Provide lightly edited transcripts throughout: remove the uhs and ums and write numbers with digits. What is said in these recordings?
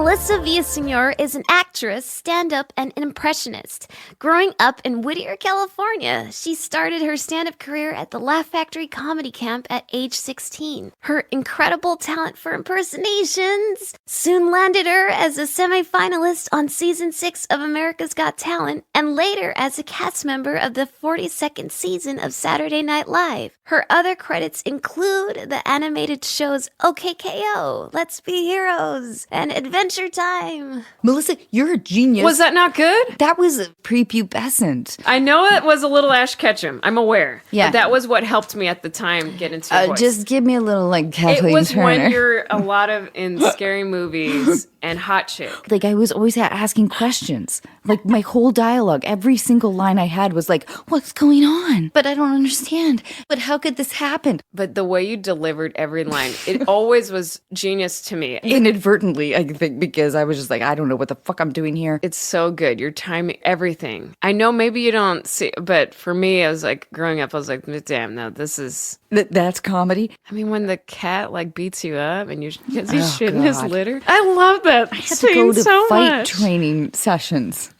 Melissa Villaseñor is an actress, stand-up, and an impressionist. Growing up in Whittier, California, she started her stand-up career at the Laugh Factory Comedy Camp at age 16. Her incredible talent for impersonations soon landed her as a semi-finalist on Season 6 of America's Got Talent, and later as a cast member of the 42nd season of Saturday Night Live. Her other credits include the animated shows OKKO, Let's Be Heroes, and Adventure Time. Melissa, you're a genius. Was that not good? That was prepubescent. I know it was a little Ash Ketchum. I'm aware. Yeah. But that was what helped me at the time get into the voice. Just give me a little, like, Kathleen It was Turner. when you're a lot of in scary movies and hot chick. Like, I was always asking questions. Like, my whole dialogue, every single line I had was like, what's going on? But I don't understand. But how could this happen? But the way you delivered every line, it always was genius to me. Inadvertently, I think, because I was just like, I don't know what the fuck I'm doing here. It's so good. Your timing, everything. I know maybe you don't see, but for me, I was like, growing up, I was like, damn, no, this is... That's comedy? I mean, when the cat, like, beats you up and because he's Oh, shit in his God. litter. I love that I had to go to so fight much. training sessions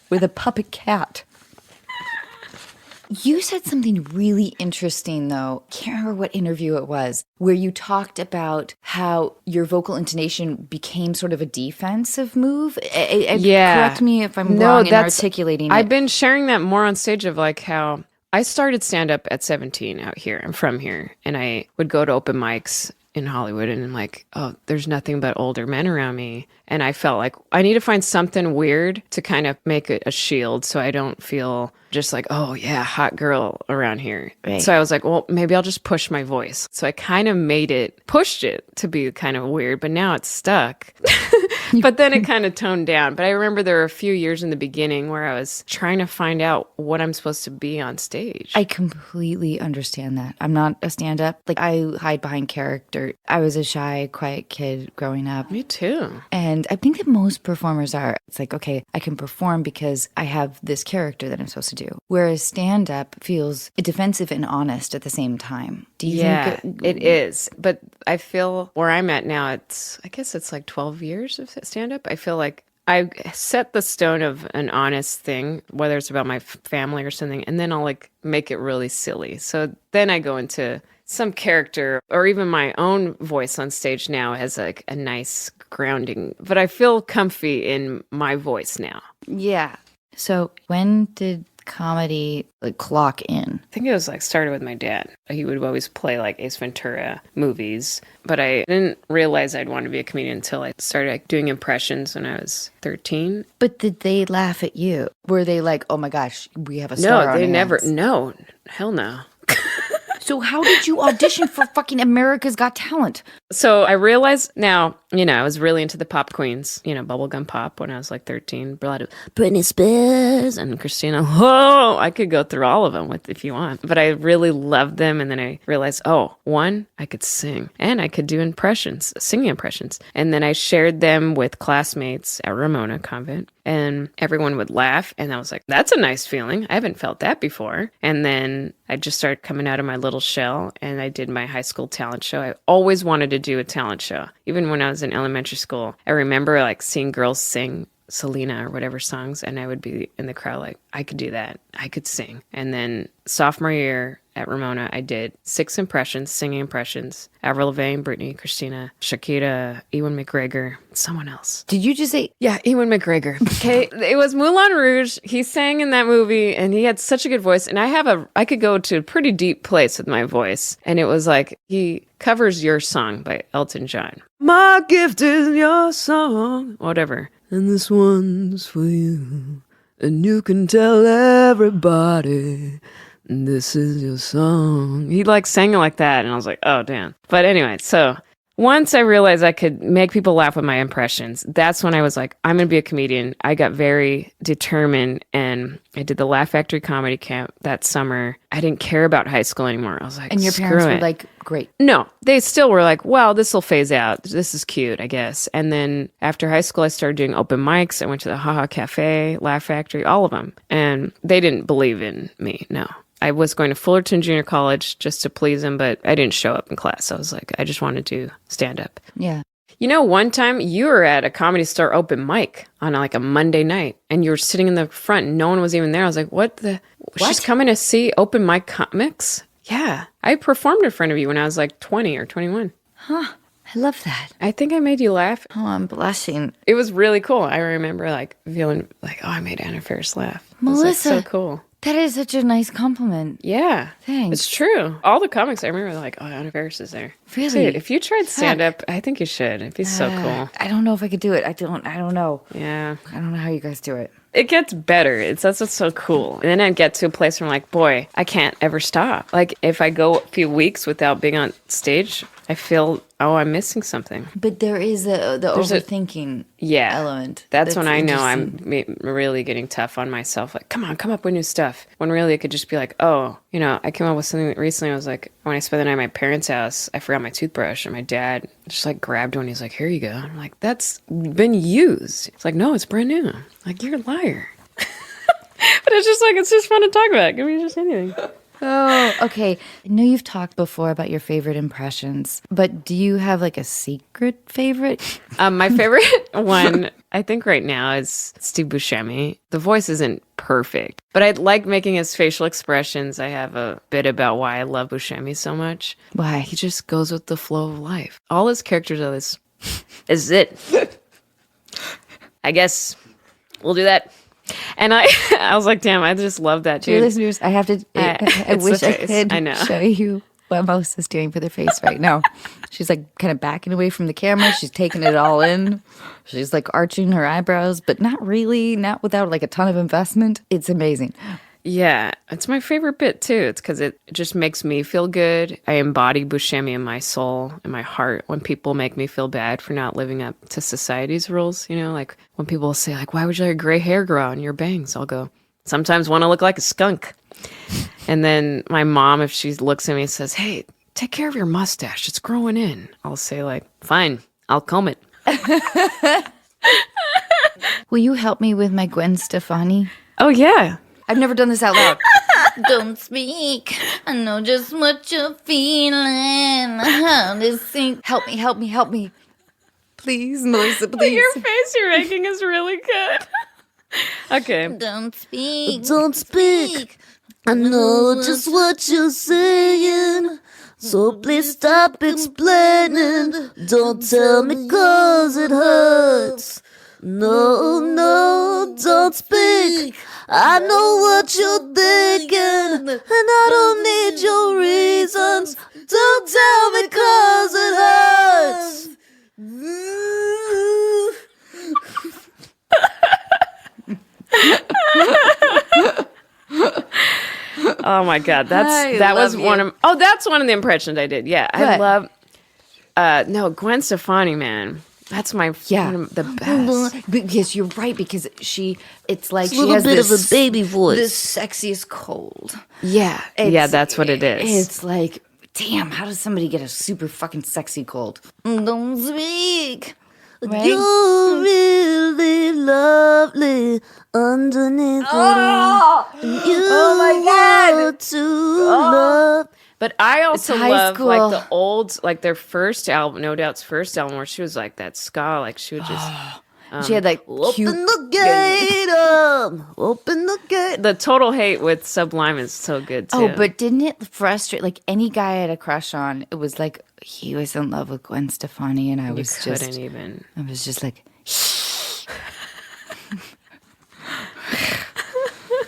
with a puppet cat. You said something really interesting, though. Can't remember what interview it was, where you talked about how your vocal intonation became sort of a defensive move. Yeah. Correct me if I'm wrong in articulating it. I've been sharing that more on stage of like how I started stand-up at 17 out here. I'm from here. And I would go to open mics in Hollywood and I'm like, oh, there's nothing but older men around me. And I felt like I need to find something weird to kind of make it a shield so I don't feel just like, oh yeah, hot girl around here. Right. So I was like, well, maybe I'll just push my voice. So I kind of pushed it to be kind of weird, but now it's stuck. But then it kind of toned down. But I remember there were a few years in the beginning where I was trying to find out what I'm supposed to be on stage. I completely understand that. I'm not a stand-up. Like, I hide behind character. I was a shy, quiet kid growing up. Me too. And I think that most performers are. It's like, okay, I can perform because I have this character that I'm supposed to do. Whereas stand-up feels defensive and honest at the same time. Do you think it is. But I feel where I'm at now, I guess it's like 12 years of stand-up. I feel like I set the stone of an honest thing, whether it's about my family or something, and then I'll like make it really silly. So then I go into some character or even my own voice on stage now has like a nice grounding, but I feel comfy in my voice now. Yeah. So when did comedy like clock in? I think it was like started with my dad. He would always play like Ace Ventura movies, but I didn't realize I'd want to be a comedian until I started like, doing impressions when I was 13. But did they laugh at you? Were they like, oh my gosh, we have a star on No, they our never. hands? No, hell no. So how did you audition for fucking America's Got Talent? So I realized now, I was really into the pop queens, bubblegum pop when I was like 13. Britney Spears and Christina. Oh, I could go through all of them if you want. But I really loved them. And then I realized, one, I could sing and I could do singing impressions. And then I shared them with classmates at Ramona Convent. And everyone would laugh. And I was like, that's a nice feeling. I haven't felt that before. And then I just started coming out of my little shell. And I did my high school talent show. I always wanted to do a talent show. Even when I was in elementary school, I remember like seeing girls sing Selena or whatever songs. And I would be in the crowd like, I could do that. I could sing. And then sophomore year at Ramona, I did 6 impressions, singing impressions. Avril Lavigne, Britney, Christina, Shakira, Ewan McGregor, someone else. Did you just say? Yeah, Ewan McGregor. Okay, it was Moulin Rouge. He sang in that movie, and he had such a good voice. And I could go to a pretty deep place with my voice. And it was like, he covers Your Song by Elton John. My gift is your song. Whatever. And this one's for you. And you can tell everybody this is your song. He like sang it like that. And I was like, oh, damn. But anyway, so once I realized I could make people laugh with my impressions, that's when I was like, I'm going to be a comedian. I got very determined and I did the Laugh Factory Comedy Camp that summer. I didn't care about high school anymore. I was like, And your screw parents were it. like, great. No, they still were like, well, this will phase out. This is cute, I guess. And then after high school, I started doing open mics. I went to the Haha Cafe, Laugh Factory, all of them. And they didn't believe in me. No. I was going to Fullerton Junior College just to please them, but I didn't show up in class. I was like, I just wanted to stand up. Yeah. You know, one time you were at a Comedy Store open mic on like a Monday night, and you were sitting in the front and no one was even there. I was like, what? She's coming to see open mic comics? Yeah. I performed in front of you when I was like 20 or 21. Huh. I love that. I think I made you laugh. Oh, I'm blushing. It was really cool. I remember like feeling like, oh, I made Anna Faris laugh. Melissa, it was, like, so cool. That is such a nice compliment. Yeah. Thanks. It's true. All the comics I remember like, oh, Anna Faris is there. Really? Dude, if you tried stand-up, I think you should. It'd be so cool. I don't know if I could do it. I don't know. Yeah. I don't know how you guys do it. It gets better. That's what's so cool. And then I get to a place where I'm like, boy, I can't ever stop. Like if I go a few weeks without being on stage, I feel, oh, I'm missing something. But there is the overthinking element. That's when I know I'm really getting tough on myself. Like, come on, come up with new stuff. When really it could just be like, oh, you know, I came up with something recently. I was like, when I spent the night at my parents' house, I forgot my toothbrush, and my dad just like grabbed one. He's like, here you go. I'm like, that's been used. It's like, no, it's brand new. I'm like, you're a liar. But it's just like, it's just fun to talk about. It can be just anything. Oh, okay. I know you've talked before about your favorite impressions, but do you have like a secret favorite? My favorite one, I think right now, is Steve Buscemi. The voice isn't perfect, but I like making his facial expressions. I have a bit about why I love Buscemi so much. Why? He just goes with the flow of life. All his characters are this. Is it? I guess we'll do that. And I was like, damn, I just love that, dude. Dear listeners, I have to. I wish I could show you what Melissa's doing for their face right now. She's like kind of backing away from the camera. She's taking it all in. She's like arching her eyebrows, but not really, not without like a ton of investment. It's amazing. Yeah, it's my favorite bit too. It's because it just makes me feel good. I embody Buscemi in my soul, in my heart. When people make me feel bad for not living up to society's rules, you know, like when people say like, why would you let your gray hair grow out and your bangs? I'll go, sometimes want to look like a skunk. And then my mom, if she looks at me and says, hey, take care of your mustache, it's growing in, I'll say like, fine, I'll comb it. Will you help me with my Gwen Stefani? Oh yeah. I've never done this out loud. Don't speak. I know just what you're feeling. How to sing. Help me, help me, help me. Please, Melissa, please. Your face you're making is really good. Okay. Don't speak. Don't speak. I know just what you're saying. So please stop explaining. Don't tell me 'cause it hurts. No, no, don't speak. I know what you're thinking, and I don't need your reasons. Don't tell me 'cause it hurts. Oh my God, that's one of the impressions I did. Yeah, I love. Gwen Stefani, man. That's one of the best. Because you're right, because it's like It's a she little has bit this, of a baby voice. the sexiest cold. Yeah, that's what it is. It's like, damn, how does somebody get a super fucking sexy cold? Don't speak. Right? You're really lovely underneath it all. And you want to love. But I also high love school. like the old, like their first album, No Doubt's first album, where she was like that ska, like she would just She had like cute. Open the gate up. Open the gate. the Total Hate with Sublime is so good too. Oh, but didn't it frustrate? Like any guy I had a crush on, it was like he was in love with Gwen Stefani, and I you was couldn't just, even. I was just like,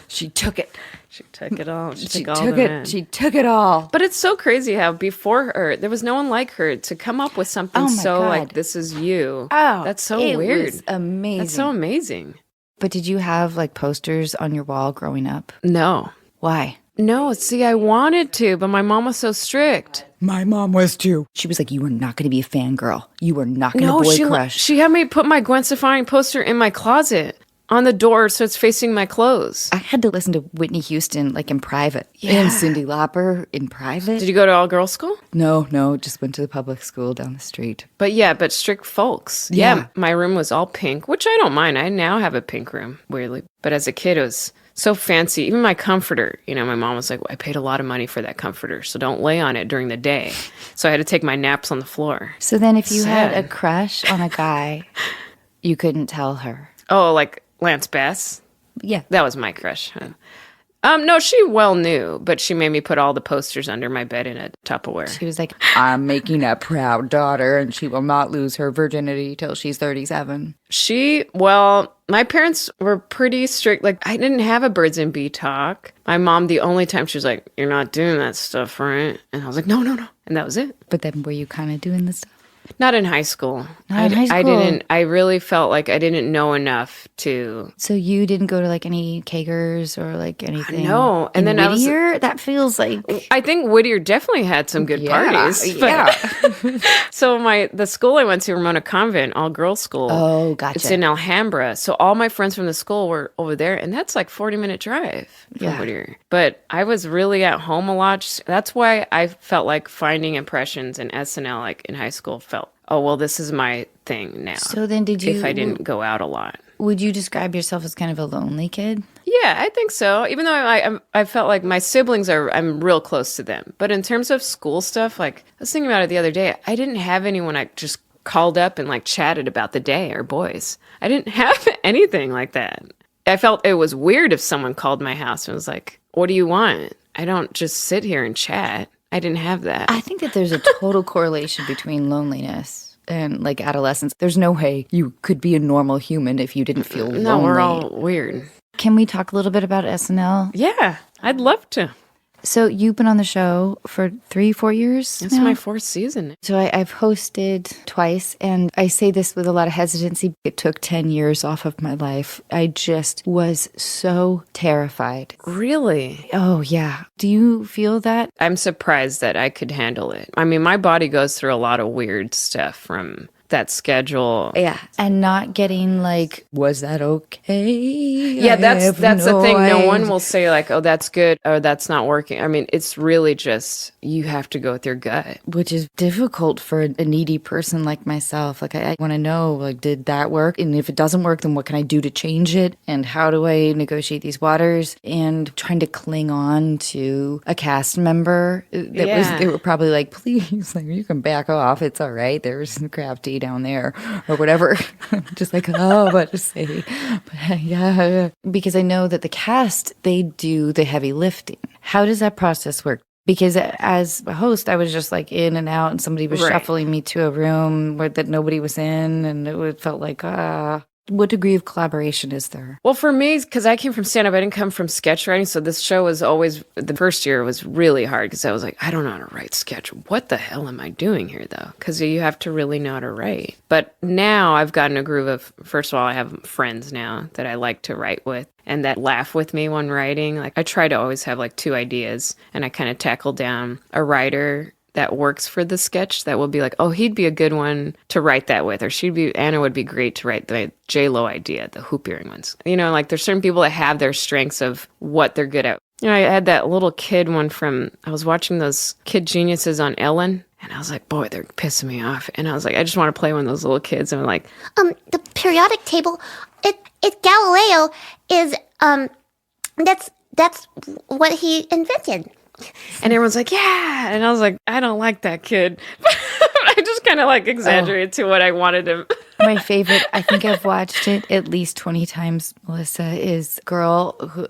she took it. She took it all. She She took all took the it. men. She took it all. But it's so crazy how before her there was no one like her to come up with something Oh my so God. like this is you. Oh, that's so it weird. was amazing. That's so amazing. But did you have like posters on your wall growing up? No. Why? No, see, I wanted to, but my mom was so strict. My mom was too. She was like, "You were not going to be a fangirl. You were not going to boy crush." she had me put my Gwen Stefani poster in my closet on the door so it's facing my clothes. I had to listen to Whitney Houston like in private, Yeah. and Cyndi Lauper in private. Did you go to all girls school? No, just went to the public school down the street. But strict folks. Yeah. My room was all pink, which I don't mind. I now have a pink room, weirdly. But as a kid, it was so fancy. Even my comforter, my mom was like, well, I paid a lot of money for that comforter, so don't lay on it during the day. So I had to take my naps on the floor. So then if you had a crush on a guy, you couldn't tell her. Oh, like Lance Bass? Yeah. That was my crush. No, she well knew, but she made me put all the posters under my bed in a Tupperware. She was like, I'm making a proud daughter, and she will not lose her virginity till she's 37. My parents were pretty strict. Like, I didn't have a birds and bee talk. My mom, the only time she was like, you're not doing that stuff, right? And I was like, no. And that was it. But then were you kind of doing this stuff? Not in high school. I really felt like I didn't know enough to. So you didn't go to like any kegers or like anything? No. And then Whittier, that feels like. I think Whittier definitely had some good parties. Yeah. So the school I went to, Ramona Convent, all girls school. Oh, gotcha. It's in Alhambra. So all my friends from the school were over there, and that's like 40-minute drive from Whittier. But I was really at home a lot. That's why I felt like finding impressions in SNL, like in high school, felt, oh, well, this is my thing now. So then if I didn't go out a lot. Would you describe yourself as kind of a lonely kid? Yeah, I think so. Even though I felt like my siblings I'm real close to them. But in terms of school stuff, like I was thinking about it the other day, I didn't have anyone I just called up and like chatted about the day or boys. I didn't have anything like that. I felt it was weird if someone called my house and was like, what do you want? I don't just sit here and chat. I didn't have that. I think that there's a total correlation between loneliness and like adolescence. There's no way you could be a normal human if you didn't feel lonely. No, we're all weird. Can we talk a little bit about SNL? Yeah, I'd love to. So you've been on the show for 3-4 years It's now? my 4th season. So I've hosted twice, and I say this with a lot of hesitancy. It took 10 years off of my life. I just was so terrified. Really? Oh, yeah. Do you feel that? I'm surprised that I could handle it. I mean, my body goes through a lot of weird stuff from that schedule. Yeah. And not getting like, was that okay? Yeah, that's the thing. No one will say like, oh, that's good or that's not working. I mean, it's really just you have to go with your gut. Which is difficult for a needy person like myself. Like I want to know, like, did that work? And if it doesn't work, then what can I do to change it? And how do I negotiate these waters? And trying to cling on to a cast member they were probably like, please, like, you can back off. It's all right. There's some crafty down there or whatever. Just like, oh, what to say. But, yeah. Because I know that the cast, they do the heavy lifting. How does that process work? Because as a host, I was just like in and out, and somebody was shuffling me to a room that nobody was in, and it felt like, what degree of collaboration is there? Well, for me, because I came from stand-up, I didn't come from sketch writing, so this show was always, the first year was really hard because I was like, I don't know how to write sketch. What the hell am I doing here, though? Because you have to really know how to write. But now I've gotten a groove of, first of all, I have friends now that I like to write with and that laugh with me when writing. Like, I try to always have like 2 ideas, and I kind of tackle down a writer that works for the sketch that will be like, oh, he'd be a good one to write that with, or Anna would be great to write the J-Lo idea, the hoop earring ones. You know, like there's certain people that have their strengths of what they're good at. You know, I had that little kid one I was watching those Kid Geniuses on Ellen, and I was like, boy, they're pissing me off. And I was like, I just want to play one of those little kids. And I'm like, the periodic table, it Galileo is, that's what he invented. And everyone's like, yeah. And I was like, I don't like that kid. I just kind of like exaggerated to what I wanted him. My favorite, I think I've watched it at least 20 times, Melissa, is Girl who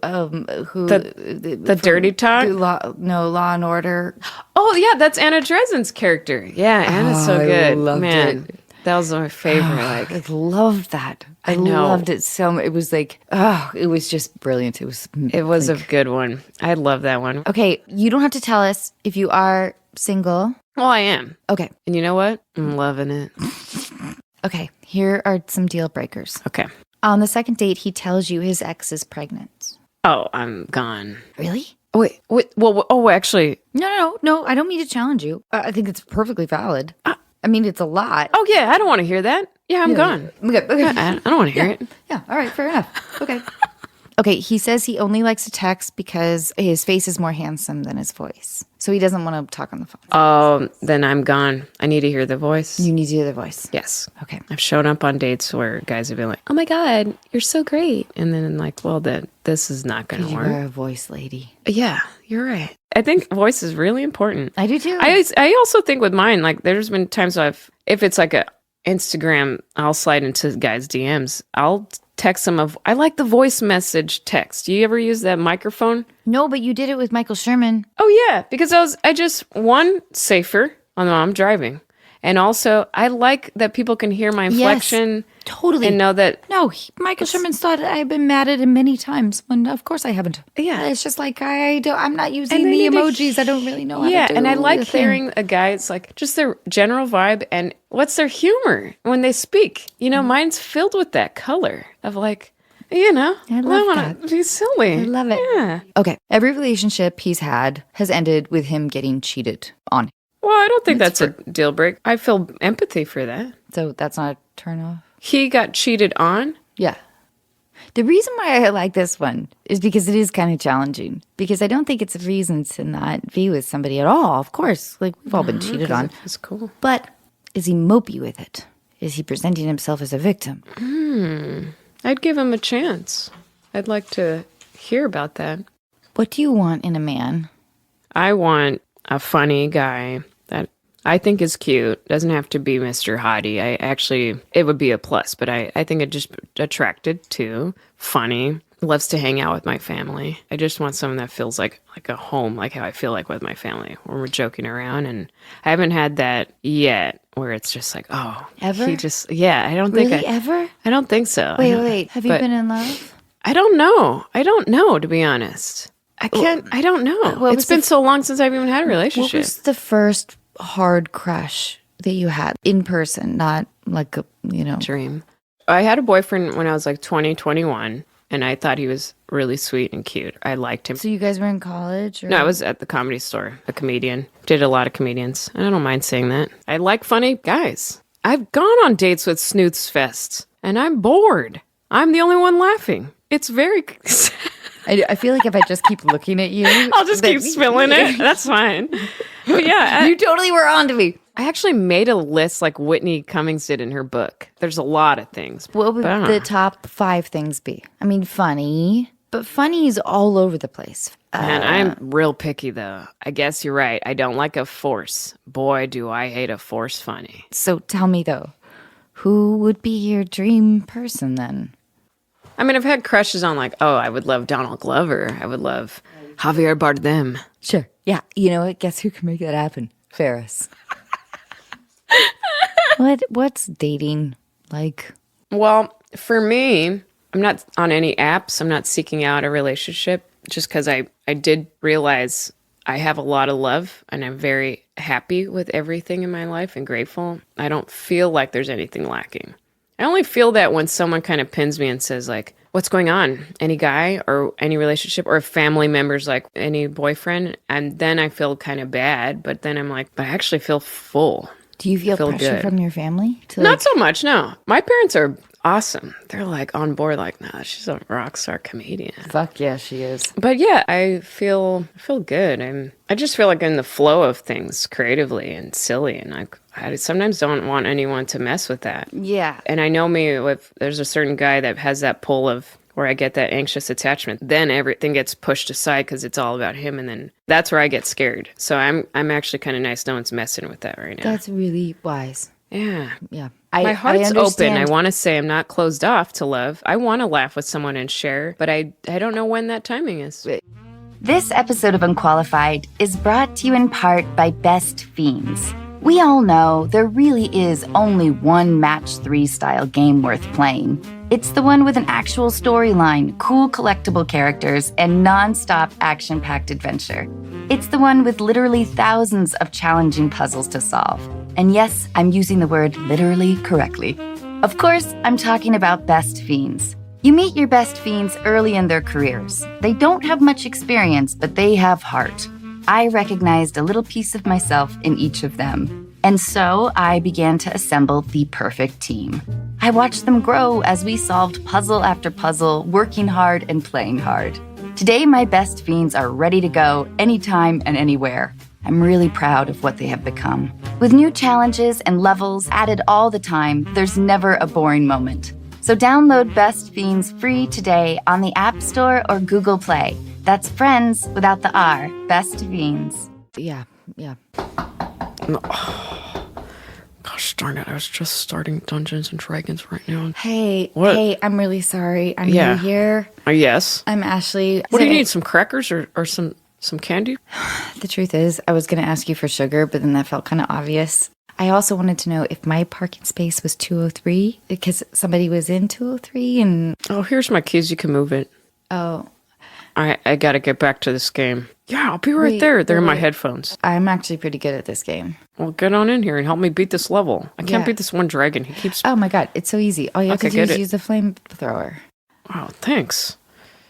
the Dirty Talk? Law and Order. Oh, yeah, that's Anna Dresden's character. Yeah, Anna's so good. I loved it. That was my favorite. I loved that. I loved it so much. It was like, it was just brilliant. It was a good one. I love that one. Okay, you don't have to tell us if you are single. Well, I am. Okay. And you know what? I'm loving it. Okay, here are some deal breakers. Okay. On the second date, he tells you his ex is pregnant. Oh, I'm gone. Really? Wait. Well, actually. No, I don't mean to challenge you. I think it's perfectly valid. I mean, it's a lot. Oh, yeah, I don't want to hear that. Yeah, I'm gone. Okay. I don't want to hear it. Yeah, all right, fair enough. Okay. Okay, he says he only likes to text because his face is more handsome than his voice. So he doesn't want to talk on the phone. Oh, then I'm gone. I need to hear the voice. You need to hear the voice. Yes. Okay. I've shown up on dates where guys have been like, oh my God, you're so great. And then I'm like, well, then this is not going to work. You're a voice lady. Yeah, you're right. I think voice is really important. I do too. I also think with mine, like there's been times if it's like a Instagram, I'll slide into guys' DMs. I'll text them I like the voice message text. Do you ever use that microphone? No, but you did it with Michael Sherman. Oh yeah, because I just safer on while I'm driving. And also, I like that people can hear my inflection. Yes, totally. And know that... No, Michael Sherman's thought I've been mad at him many times when, of course, I haven't. Yeah. It's just like, I'm not using the emojis. I don't really know how to do and I like hearing a guy, it's like just their general vibe and what's their humor when they speak. You know, mine's filled with that color of like, you know, I want to be silly. I love it. Yeah. Okay, every relationship he's had has ended with him getting cheated on. Well, I don't think that's a deal break. I feel empathy for that. So that's not a turn off? He got cheated on? Yeah. The reason why I like this one is because it is kind of challenging. Because I don't think it's a reason to not be with somebody at all. Of course, like we've all been cheated on. That's cool. But is he mopey with it? Is he presenting himself as a victim? I'd give him a chance. I'd like to hear about that. What do you want in a man? I want a funny guy that I think is cute. Doesn't have to be Mr. Hottie. It would be a plus, but I think it just attracted to funny. Loves to hang out with my family. I just want someone that feels like a home, like how I feel like with my family, where we're joking around. And I haven't had that yet, where it's just like, oh, ever? He just, yeah. I don't think ever? I don't think so. Wait. Have you been in love? I don't know, to be honest. I don't know. It's been so long since I've even had a relationship. What was the first hard crush that you had in person, not like a, dream? I had a boyfriend when I was like 20, 21, and I thought he was really sweet and cute. I liked him. So you guys were in college? Or? No, I was at the Comedy Store, a comedian. Did a lot of comedians. I don't mind saying that. I like funny guys. I've gone on dates with Snoots Fest, and I'm bored. I'm the only one laughing. It's very... I feel like if I just keep looking at you... I'll just keep spilling it. That's fine. But yeah. You totally were on to me. I actually made a list like Whitney Cummings did in her book. There's a lot of things. What would the top 5 things be? I mean, funny. But funny is all over the place. Man, I'm real picky, though. I guess you're right. I don't like a force. Boy, do I hate a force funny. So tell me, though, who would be your dream person then? I mean, I've had crushes on like, oh, I would love Donald Glover. I would love Javier Bardem. Sure. Yeah. You know what? Guess who can make that happen? Faris. What's dating like? Well, for me, I'm not on any apps. I'm not seeking out a relationship just because I did realize I have a lot of love and I'm very happy with everything in my life and grateful. I don't feel like there's anything lacking. I only feel that when someone kind of pins me and says like, what's going on? Any guy or any relationship or family members, like any boyfriend? And then I feel kind of bad, but then I'm like, I actually feel full. Do you feel pressure good. from your family? Not so much, no. My parents are awesome. They're like on board like, nah, she's a rock star comedian. Fuck yeah, she is. But yeah, I feel good. I just feel like in the flow of things creatively and silly, and I sometimes don't want anyone to mess with that. Yeah. And I know there's a certain guy that has that pull of where I get that anxious attachment, then everything gets pushed aside because it's all about him, and then that's where I get scared. So I'm actually kind of nice no one's messing with that right now. That's really wise. Yeah. Yeah. My heart's open. I want to say I'm not closed off to love. I want to laugh with someone and share, but I don't know when that timing is. This episode of Unqualified is brought to you in part by Best Fiends. We all know there really is only one Match 3 style game worth playing. It's the one with an actual storyline, cool collectible characters, and non-stop action-packed adventure. It's the one with literally thousands of challenging puzzles to solve. And yes, I'm using the word literally correctly. Of course, I'm talking about Best Fiends. You meet your Best Fiends early in their careers. They don't have much experience, but they have heart. I recognized a little piece of myself in each of them. And so I began to assemble the perfect team. I watched them grow as we solved puzzle after puzzle, working hard and playing hard. Today, my best fiends are ready to go anytime and anywhere. I'm really proud of what they have become. With new challenges and levels added all the time, there's never a boring moment. So download Best Fiends free today on the App Store or Google Play. That's friends without the R. Best Fiends. Yeah. Gosh darn it, I was just starting Dungeons and Dragons right now. Hey, What? hey, I'm really sorry. I'm new here. Yes. I'm Ashley. What do you need? Some crackers or some candy? The truth is, I was going to ask you for sugar, but then that felt kind of obvious. I also wanted to know if my parking space was 203, because somebody was in 203 and... Oh, here's my keys. You can move it. Oh. I got to get back to this game. Yeah, I'll be right there. They're in my headphones. I'm actually pretty good at this game. Well, get on in here and help me beat this level. I can't beat this one dragon. He keeps... Oh my god, it's so easy. All you have to do is use the flamethrower. Wow, thanks.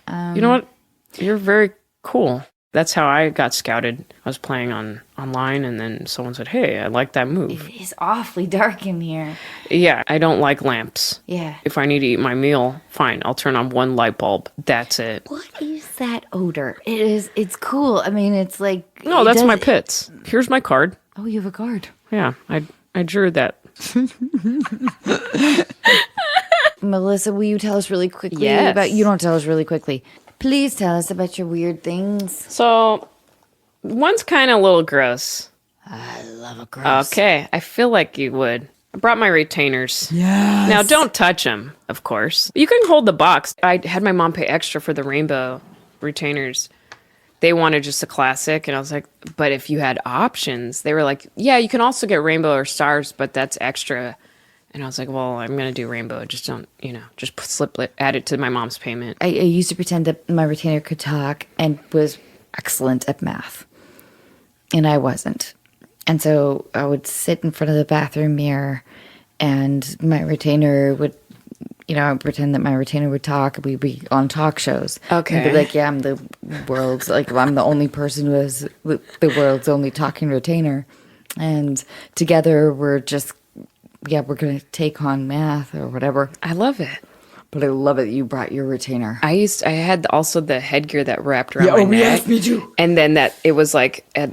You know what? You're very cool. That's how I got scouted. I was playing online, and then someone said, hey, I like that move. It is awfully dark in here. Yeah, I don't like lamps. Yeah. If I need to eat my meal, fine, I'll turn on one light bulb. That's it. What is that odor? It's cool. I mean, it's like... No, that's my pits. Here's my card. Oh, you have a card. Yeah, I drew that. Melissa, will you tell us really quickly about... You don't tell us really quickly. Please tell us about your weird things. So, one's kind of a little gross. I love a gross. Okay, I feel like you would. I brought my retainers. Yes. Now, don't touch them, of course. You can hold the box. I had my mom pay extra for the rainbow retainers. They wanted just a classic, and I was like, but if you had options, they were like, yeah, you can also get rainbow or stars, but that's extra. And I was like, well, I'm going to do rainbow. Just don't, just add it to my mom's payment. I used to pretend that my retainer could talk and was excellent at math. And I wasn't. And so I would sit in front of the bathroom mirror and my retainer would, I would pretend that my retainer would talk. We'd be on talk shows. Okay. And be like, yeah, I'm the world's, I'm the only person who has the world's only talking retainer. And together we're just... yeah, we're going to take on math or whatever. I love it. But I love it that you brought your retainer. I had also the headgear that wrapped around my neck. Yes, me too. And then there was like a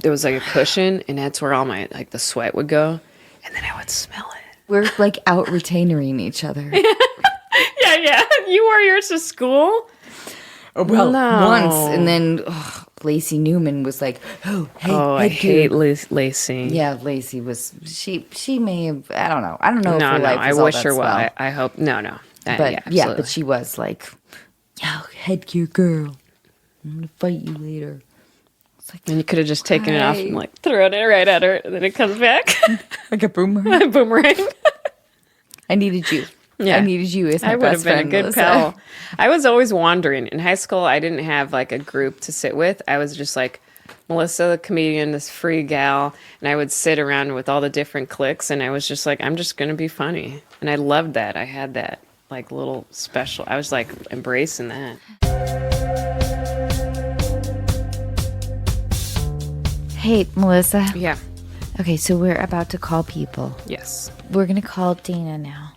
cushion, and that's where all my, the sweat would go. And then I would smell it. We're out retainering each other. Yeah. You wore yours to school? Well, once. And then Lacey Newman was like, oh, hey, I hate Lacey. Yeah, Lacey was, she may have, I don't know. I don't know if her life was I all wish that her well. swell. I hope, no. But but she was like, yo, headgear girl, I'm going to fight you later. And you could have just taken it off and thrown it right at her, and then it comes back. Like a boomerang. Boomerang. I needed you. Yeah. I needed you as my I would best have been friend, a good Melissa. pal. I was always wandering. In high school, I didn't have a group to sit with. I was just Melissa, the comedian, this free gal, and I would sit around with all the different cliques, and I was just I'm just going to be funny. And I loved that. I had that little special. I was embracing that. Hey, Melissa. Yeah. Okay, so we're about to call people. Yes. We're going to call Dana now.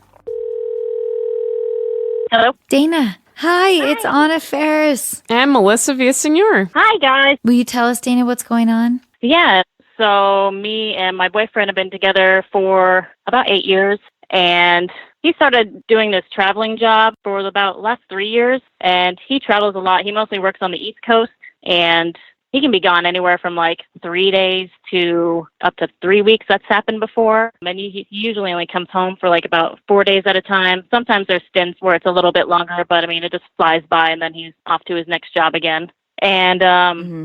Hello? Dana. Hi, it's Anna Faris. And Melissa Villaseñor. Hi, guys. Will you tell us, Dana, what's going on? Yeah, so me and my boyfriend have been together for about 8 years, and he started doing this traveling job for about the last 3 years, and he travels a lot. He mostly works on the East Coast, and he can be gone anywhere from 3 days to up to 3 weeks. That's happened before. And he usually only comes home for about 4 days at a time. Sometimes there's stints where it's a little bit longer, but it just flies by and then he's off to his next job again. And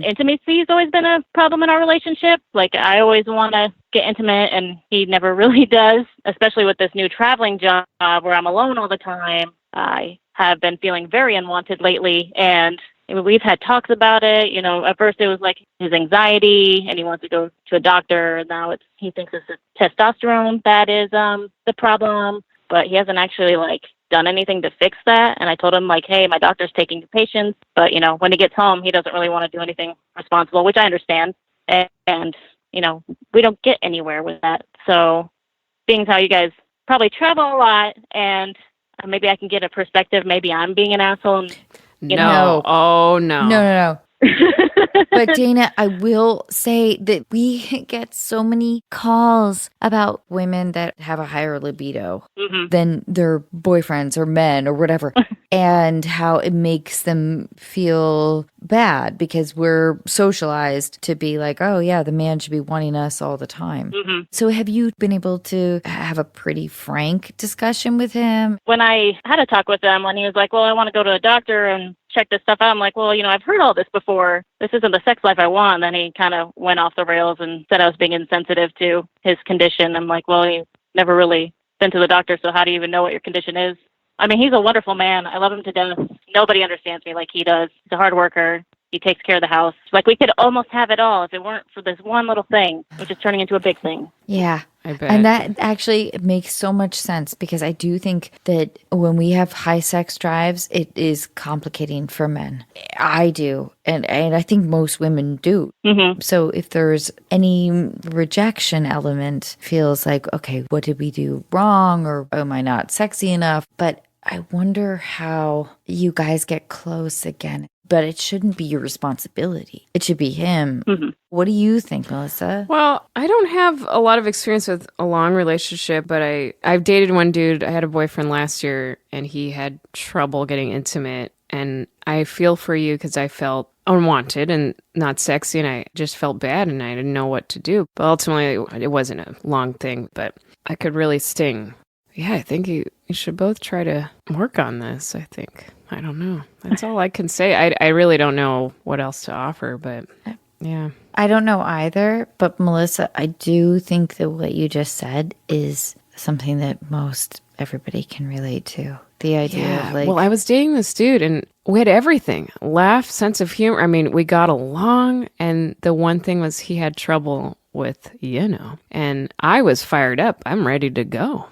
intimacy has always been a problem in our relationship. I always want to get intimate and he never really does, especially with this new traveling job where I'm alone all the time. I have been feeling very unwanted lately, and we've had talks about it. At first it was his anxiety and he wants to go to a doctor. Now he thinks it's testosterone that is the problem, but he hasn't actually done anything to fix that. And I told him hey, my doctor's taking your patients, but when he gets home, he doesn't really want to do anything responsible, which I understand. And we don't get anywhere with that. So being how you guys probably travel a lot, and maybe I can get a perspective. Maybe I'm being an asshole. And, no. Oh, no. No. But Dana, I will say that we get so many calls about women that have a higher libido than their boyfriends or men or whatever, and how it makes them feel bad because we're socialized to be like, oh yeah, the man should be wanting us all the time. So have you been able to have a pretty frank discussion with him? When I had a talk with him, when he was like, well, I want to go to a doctor and check this stuff out, I'm like, well, I've heard all this before. This isn't the sex life I want. And then he kind of went off the rails and said I was being insensitive to his condition. I'm like, well, you've never really been to the doctor, so how do you even know what your condition is? I mean, he's a wonderful man. I love him to death. Nobody understands me like he does. He's a hard worker. He takes care of the house. Like, we could almost have it all if it weren't for this one little thing, which is turning into a big thing. Yeah. I bet. And that actually makes so much sense because I do think that when we have high sex drives, it is complicating for men. I do. And I think most women do. So if there's any rejection element, feels like, okay, what did we do wrong? Or am I not sexy enough? But I wonder how you guys get close again. But it shouldn't be your responsibility. It should be him. What do you think, Melissa? Well, I don't have a lot of experience with a long relationship, but I've dated one dude. I had a boyfriend last year, and he had trouble getting intimate. And I feel for you because I felt unwanted and not sexy, and I just felt bad, and I didn't know what to do. But ultimately, it wasn't a long thing, but I could really sting. Yeah, I think you should both try to work on this, I think. I don't know. That's all I can say. I really don't know what else to offer, but yeah. I don't know either, but Melissa, I do think that what you just said is something that most everybody can relate to. The idea of like... Well, I was dating this dude and we had everything. Laugh, sense of humor. I mean, we got along, and the one thing was he had trouble with, and I was fired up. I'm ready to go,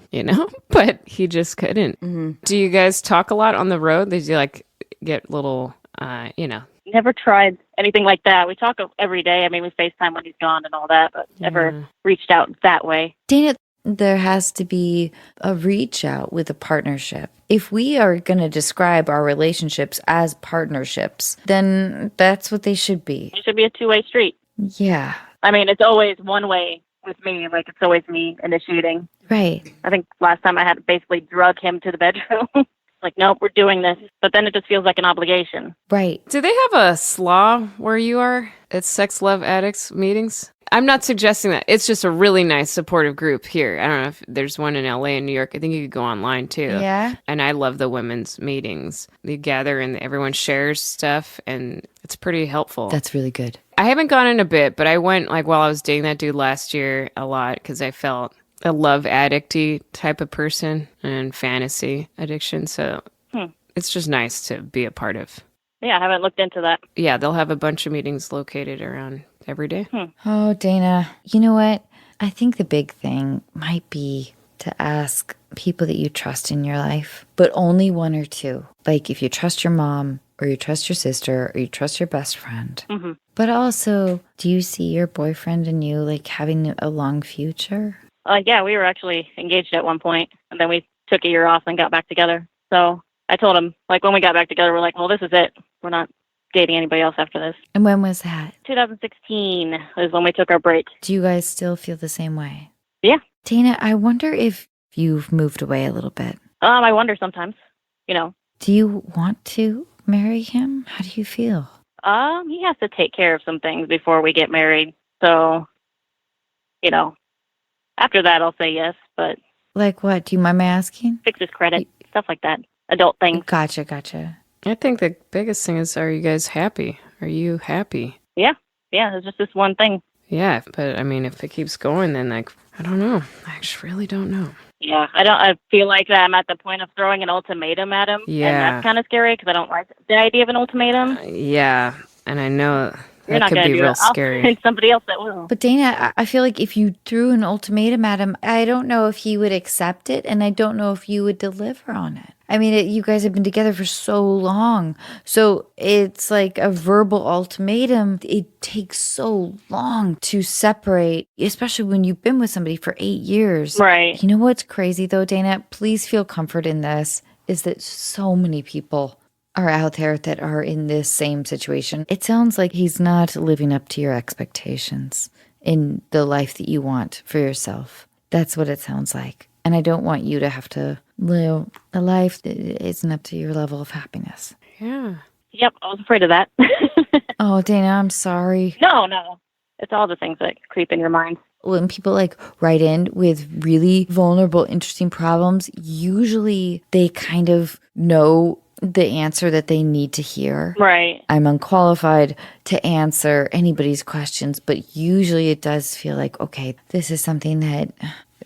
but he just couldn't. Do you guys talk a lot on the road? Did you like get little, Never tried anything like that. We talk every day. I mean, we FaceTime when he's gone and all that, but never reached out that way. Dana, there has to be a reach out with a partnership. If we are going to describe our relationships as partnerships, then that's what they should be. It should be a two-way street. Yeah. I mean, it's always one way with me. Like, it's always me initiating. Right. I think last time I had to basically drug him to the bedroom. Like, nope, we're doing this. But then it just feels like an obligation. Right. Do they have a slaw where you are at Sex Love Addicts meetings? I'm not suggesting that. It's just a really nice supportive group here. I don't know if there's one in LA and New York. I think you could go online too. Yeah. And I love the women's meetings. You gather and everyone shares stuff, and it's pretty helpful. That's really good. I haven't gone in a bit, but I went while I was dating that dude last year a lot because I felt a love addict-y type of person and fantasy addiction. So it's just nice to be a part of. Yeah, I haven't looked into that. Yeah, they'll have a bunch of meetings located around every day. Oh, Dana, you know what? I think the big thing might be to ask people that you trust in your life, but only one or two. Like if you trust your mom or you trust your sister or you trust your best friend. But also, do you see your boyfriend and you like having a long future? Yeah, we were actually engaged at one point, and then we took a year off and got back together. So I told him, like, when we got back together, we're like, well, this is it. We're not dating anybody else after this. And when was that? 2016 is when we took our break. Do you guys still feel the same way? Yeah. Dana, I wonder if you've moved away a little bit. I wonder sometimes, Do you want to marry him? How do you feel? He has to take care of some things before we get married. So, after that, I'll say yes, but... Like what? Do you mind my asking? Fix his credit, stuff like that. Adult things. Gotcha. I think the biggest thing is, are you guys happy? Are you happy? Yeah, it's just this one thing. Yeah, but I mean, if it keeps going, then I don't know. I just really don't know. Yeah, I feel like that I'm at the point of throwing an ultimatum at him. Yeah. And that's kind of scary because I don't like the idea of an ultimatum. Yeah, and I know You're not going to do real it. I'll scary. find somebody else that will. But Dana, I feel like if you threw an ultimatum at him, I don't know if he would accept it, and I don't know if you would deliver on it. I mean, you guys have been together for so long. So it's like a verbal ultimatum. It takes so long to separate, especially when you've been with somebody for 8 years. Right. You know what's crazy though, Dana? Please feel comfort in this, is that so many people are out there that are in this same situation. It sounds like he's not living up to your expectations in the life that you want for yourself. That's what it sounds like. And I don't want you to have to live a life that isn't up to your level of happiness. Yeah. Yep, I was afraid of that. Oh, Dana, I'm sorry. No. It's all the things that creep in your mind. When people like write in with really vulnerable, interesting problems, usually they kind of know the answer that they need to hear. Right. I'm unqualified to answer anybody's questions, but usually it does feel like, okay, this is something that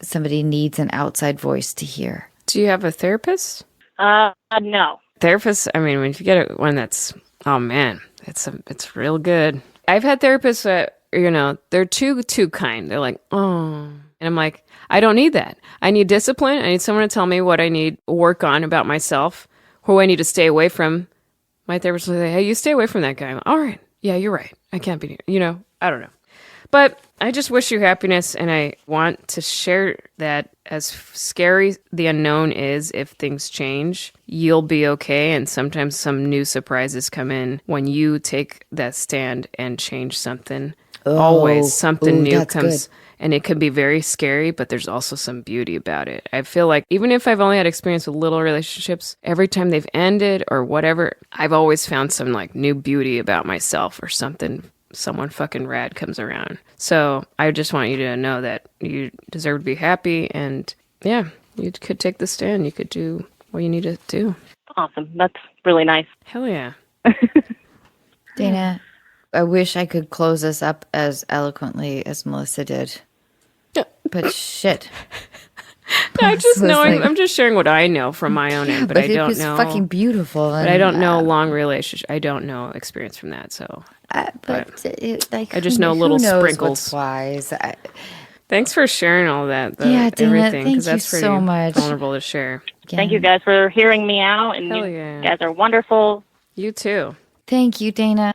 somebody needs an outside voice to hear. Do you have a therapist? No. Therapist, I mean, when you get one that's, oh man, it's real good. I've had therapists that, they're too kind. They're like, oh. And I'm like, I don't need that. I need discipline. I need someone to tell me what I need to work on about myself, who I need to stay away from. My therapist will say, hey, you stay away from that guy. I'm, all right. Yeah, you're right. I can't be, I don't know. But I just wish you happiness, and I want to share that as scary the unknown is, if things change, you'll be okay. And sometimes some new surprises come in when you take that stand and change something. Always something new comes. Good. And it can be very scary, but there's also some beauty about it. I feel like even if I've only had experience with little relationships, every time they've ended or whatever, I've always found some like new beauty about myself or something. Someone fucking rad comes around. So I just want you to know that you deserve to be happy, and yeah, you could take the stand. You could do what you need to do. Awesome. That's really nice. Hell yeah. Dana, I wish I could close this up as eloquently as Melissa did. But shit. I just know. I'm just sharing what I know from my own end, but I don't know. It was fucking beautiful. But I don't know long relationship. I don't know experience from that. So, I just know little sprinkles. Wise. Thanks for sharing all that. Yeah, Dana, everything, thank you that's pretty so much. Vulnerable to share. Yeah. Thank you guys for hearing me out, and you guys are wonderful. You too. Thank you, Dana.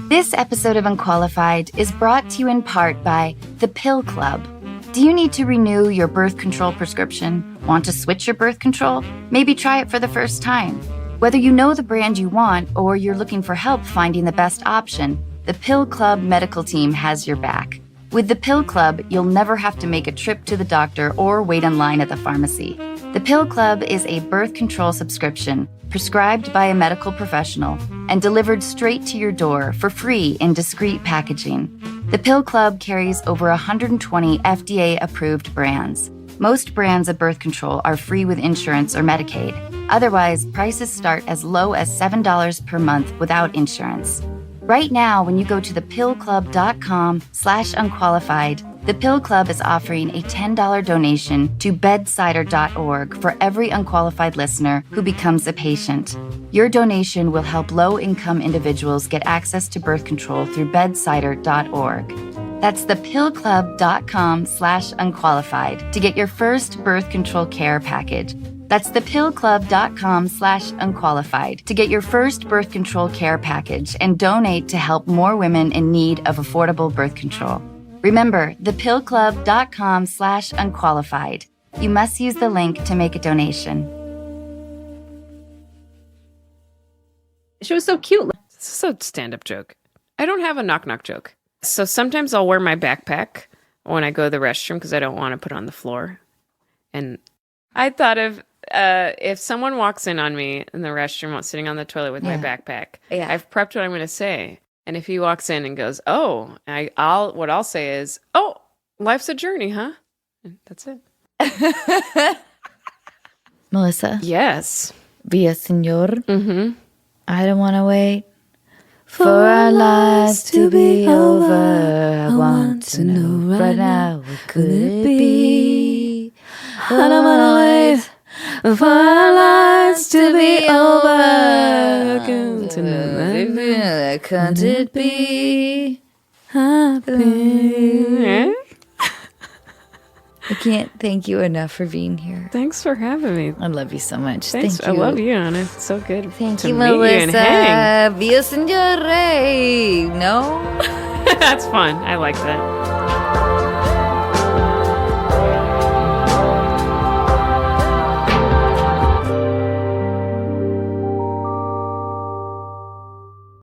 This episode of Unqualified is brought to you in part by The Pill Club. Do you need to renew your birth control prescription? Want to switch your birth control? Maybe try it for the first time. Whether you know the brand you want or you're looking for help finding the best option, the Pill Club medical team has your back. With the Pill Club, you'll never have to make a trip to the doctor or wait in line at the pharmacy. The Pill Club is a birth control subscription prescribed by a medical professional and delivered straight to your door for free in discreet packaging. The Pill Club carries over 120 FDA-approved brands. Most brands of birth control are free with insurance or Medicaid. Otherwise, prices start as low as $7 per month without insurance. Right now, when you go to thepillclub.com/unqualified, the Pill Club is offering a $10 donation to bedsider.org for every unqualified listener who becomes a patient. Your donation will help low-income individuals get access to birth control through bedsider.org. That's thepillclub.com/unqualified to get your first birth control care package. That's thepillclub.com/unqualified to get your first birth control care package and donate to help more women in need of affordable birth control. Remember, thepillclub.com/unqualified. You must use the link to make a donation. She was so cute. This is a stand-up joke. I don't have a knock-knock joke. So sometimes I'll wear my backpack when I go to the restroom because I don't want to put it on the floor. And I thought of if someone walks in on me in the restroom sitting on the toilet with my backpack, I've prepped what I'm going to say. And if he walks in and goes, "Oh," what I'll say is, "Oh, life's a journey, huh?" And that's it. Melissa? Yes. Villaseñor? Mm-hmm. I don't want to wait for our lives to be over. I want to know right now, what could it be? I don't want to wait for our lives to be over. Why can't it be happy? I can't thank you enough for being here. Thanks for having me. I love you so much. Thanks. Thank you. I love you, Anna. It's so good. Thank to you, meet Melissa. You and hang. Villaseñor. No? That's fun. I like that.